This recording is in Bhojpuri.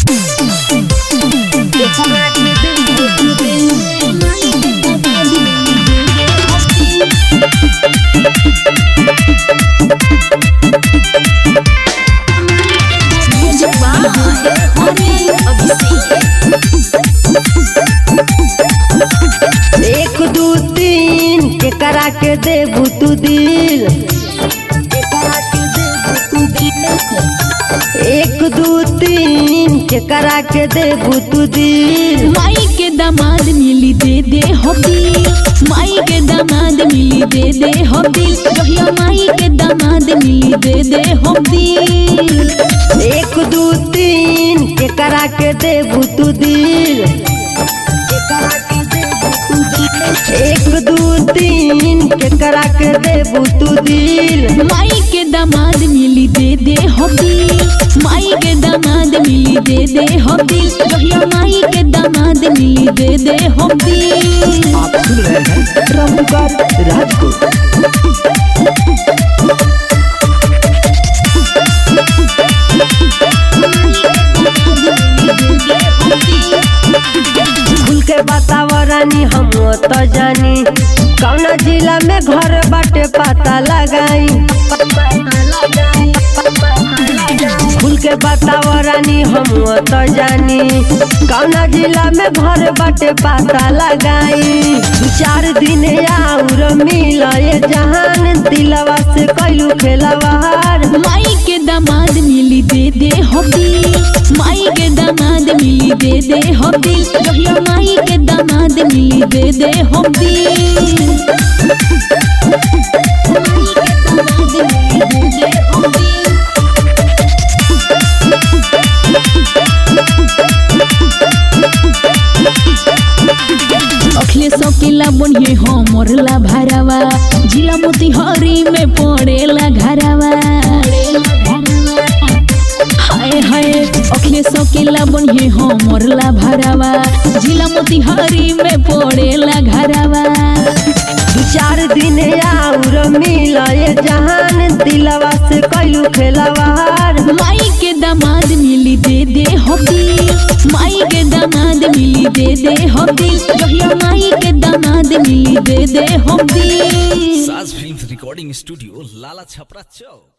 एक दू तीन के करा के देबू तू दिल, एक दू तीन के करा के देबू तू दिल। माई के दामाद मिली दे दे हो दिल, माई के दामाद मिली दे दे हो दिल, जहिया माई के दामाद मिली दे दे हो दिल। एक दू तीन के करा के देबू तू दिल, एक दू तीन के करा के देबू तू दिल। माई के दामाद मिली दे दे हो दिल, माई के दामाद मिली दे दे हो दिल, जहिया माई के दामाद मिली दे दे हो दिल। आप सुन रहे हैं रामपुकार राजपूत। खुल के वातावरणी हम तो जानी, कौना जिला में घर बाटे पता लगाई। खुल के वातावरणी हम तो जानी, कौना जिला में घर बाटे पता लगाई। दू चार दिन और मिले जहान, दिलवा से कैलू खेलवार। माई के दामाद मिली दे दे हो दिल, माई के दामाद मिली दे दे हो दिल, जहिया माई के दामाद मिली दे दे हो दिल। अखिलेश किला बनिए हमर ला भरावा, जिला मोतिहारी में पड़ेला घरावा। हाय हाय अखिलेश किला बनिए हमर ला भरावा, जिला मोतिहारी में पड़ेला घरावा। दू चार दिन और मिले जहान, दिलवा से कैलू खेलवार। माई के दामाद मिली दे दे हो दिल, माई के दामाद मिली दे दे हो दिल, जहिया माई के दामाद मिली दे दे हो दिल। साज फिल्म्स रिकॉर्डिंग स्टूडियो लाला छपरा चौक।